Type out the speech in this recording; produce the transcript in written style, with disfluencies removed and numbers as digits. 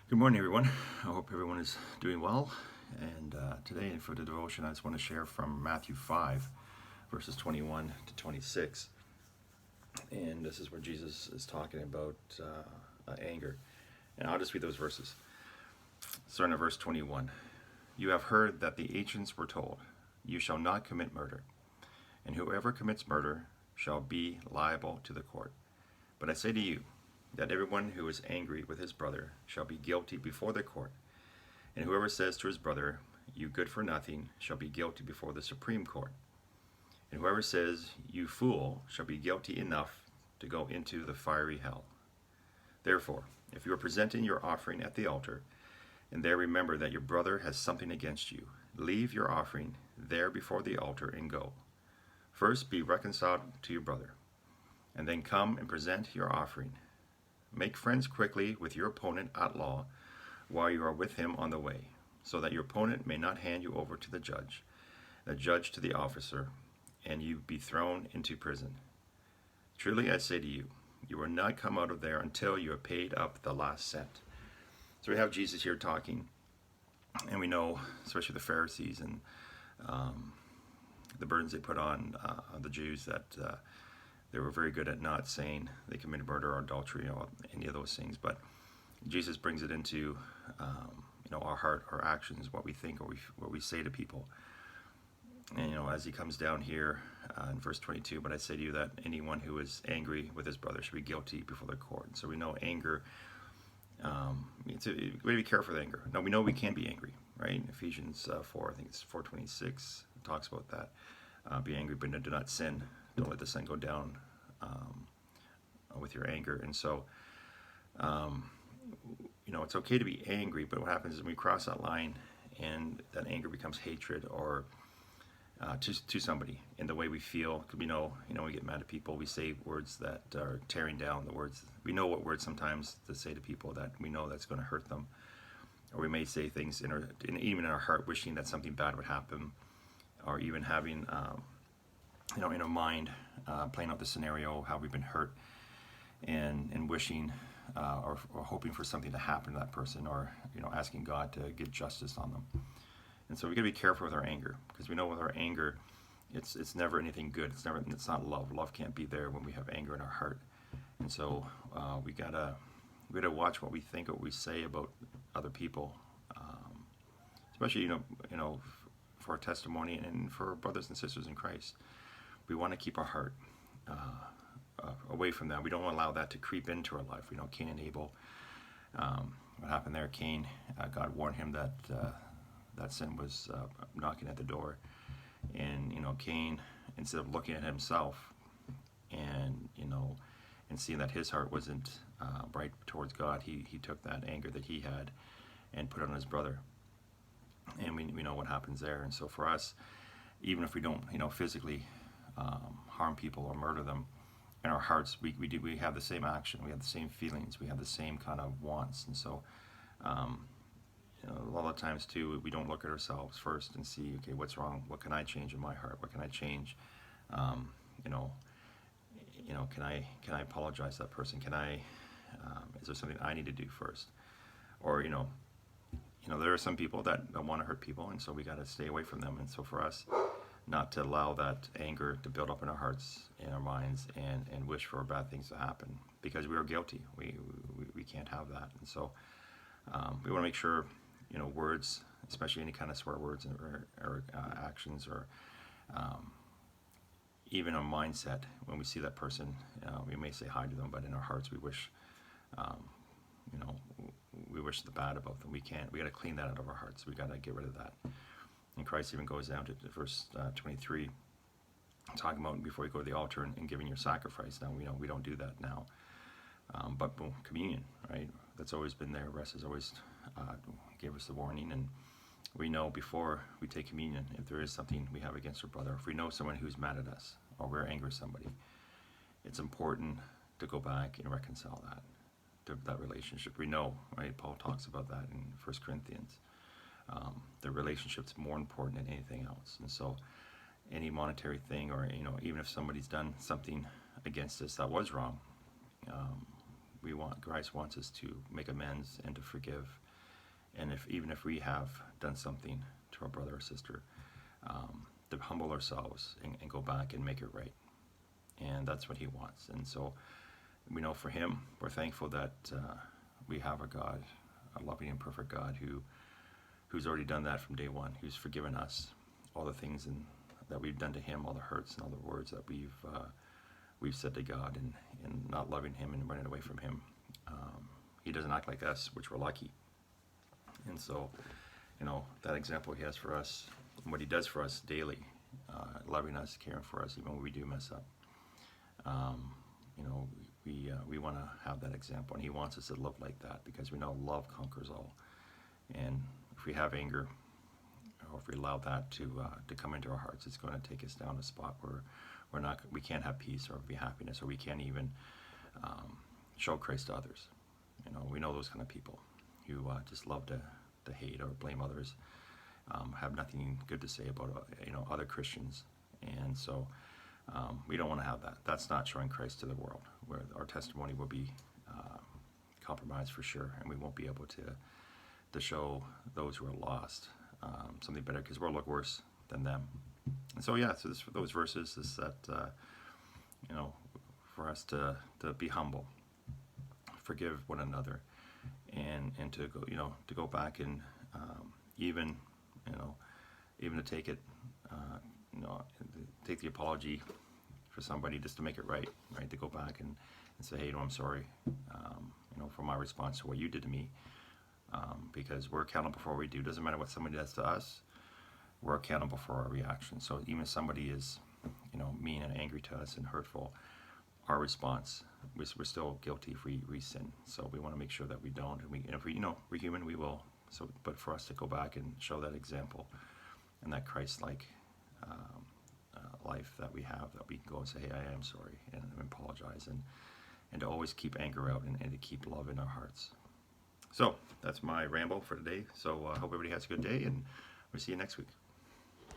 Good morning, everyone. I hope everyone is doing well. And today, for the devotion, I just want to share from Matthew 5, verses 21 to 26. And this is where Jesus is talking about anger. And I'll just read those verses. Starting at verse 21. You have heard that the ancients were told, "You shall not commit murder, and whoever commits murder shall be liable to the court." But I say to you, that everyone who is angry with his brother shall be guilty before the court. And whoever says to his brother, "You good for nothing," shall be guilty before the Supreme Court. And whoever says, "You fool," shall be guilty enough to go into the fiery hell. Therefore, if you are presenting your offering at the altar, and there remember that your brother has something against you, leave your offering there before the altar and go. First be reconciled to your brother, and then come and present your offering. Make friends quickly with your opponent at law while you are with him on the way, so that your opponent may not hand you over to the judge to the officer, and you be thrown into prison. Truly I say to you, you will not come out of there until you have paid up the last cent. So we have Jesus here talking, and we know, especially the Pharisees and the burdens they put on the Jews, that they were very good at not saying they committed murder or adultery or any of those things. But Jesus brings it into our heart, our actions, what we think or what we say to people. And as he comes down here in verse 22, but I say to you that anyone who is angry with his brother should be guilty before the court. And so we know anger. We have to be careful with anger. Now we know we can be angry, right? Ephesians 4, I think it's 4:26, talks about that. Be angry, but do not sin. Don't let the sun go down with your anger. And so, it's okay to be angry, but what happens is when we cross that line and that anger becomes hatred or to somebody in the way we feel. Because we get mad at people, we say words that are tearing down the words. We know what words sometimes to say to people that we know that's going to hurt them. Or we may say things even in our heart, wishing that something bad would happen, or even having in our mind, playing out the scenario, how we've been hurt, and wishing or hoping for something to happen to that person, or asking God to get justice on them. And so we got to be careful with our anger, because we know with our anger, it's never anything good. It's not love. Love can't be there when we have anger in our heart. And so we gotta watch what we think or what we say about other people, especially for our testimony and for our brothers and sisters in Christ. We want to keep our heart away from that. We don't allow that to creep into our life. Cain and Abel. What happened there? Cain, God warned him that that sin was knocking at the door, and Cain, instead of looking at himself and and seeing that his heart wasn't right towards God, he took that anger that he had and put it on his brother, and we know what happens there. And so for us, even if we don't physically harm people or murder them, in our hearts we have the same action, we have the same feelings, we have the same kind of wants. And so a lot of times too, we don't look at ourselves first and see, okay, what's wrong? What can I change in my heart? What can I change? Can I apologize to that person? Is there something I need to do first? Or there are some people that don't want to hurt people, and so we got to stay away from them. And so for us, not to allow that anger to build up in our hearts, in our minds, and wish for bad things to happen, because we are guilty. We can't have that. And so we want to make sure words, especially any kind of swear words or actions, or even a mindset, when we see that person, we may say hi to them, but in our hearts we wish we wish the bad about them. We got to clean that out of our hearts. We got to get rid of that. And Christ even goes down to verse 23, talking about before you go to the altar and giving your sacrifice. Now we don't do that now, but communion, right? That's always been there. Russ has always gave us the warning, and we know before we take communion, if there is something we have against our brother, if we know someone who's mad at us or we're angry with somebody, it's important to go back and reconcile that relationship. We know, right? Paul talks about that in 1 Corinthians. The relationship's more important than anything else. And so any monetary thing, or even if somebody's done something against us that was wrong, Christ wants us to make amends and to forgive. And even if we have done something to our brother or sister, to humble ourselves and go back and make it right. And that's what he wants. And so we know for him, we're thankful that we have a God, a loving and perfect God who's already done that from day one, who's forgiven us all the things that we've done to him, all the hurts and all the words that we've said to God, and not loving him and running away from him. He doesn't act like us, which we're lucky. And so, that example he has for us, and what he does for us daily, loving us, caring for us, even when we do mess up. We want to have that example, and he wants us to live like that, because we know love conquers all. And if we have anger, or if we allow that to come into our hearts, it's going to take us down a spot where we can't have peace or be happiness, or we can't even show Christ to others. We know those kind of people who just love to hate or blame others, have nothing good to say about other Christians, and so we don't want to have that. That's not showing Christ to the world, where our testimony will be compromised for sure, and we won't be able to show those who are lost something better, because we'll look worse than them. And so those verses is that for us to be humble, forgive one another, and to go back and even to take it take the apology for somebody, just to make it right, to go back and say, hey, I'm sorry, for my response to what you did to me, because we're accountable for what we do. Doesn't matter what somebody does to us, we're accountable for our reactions. So even if somebody is mean and angry to us and hurtful, our response, we're still guilty if we sin. So we want to make sure that we don't, and if we're human, we will. So, but for us to go back and show that example and that Christ-like life that we have, that we can go and say, hey, I am sorry, and apologize, and to always keep anger out, and to keep love in our hearts. So that's my ramble for today. So I hope everybody has a good day, and we'll see you next week.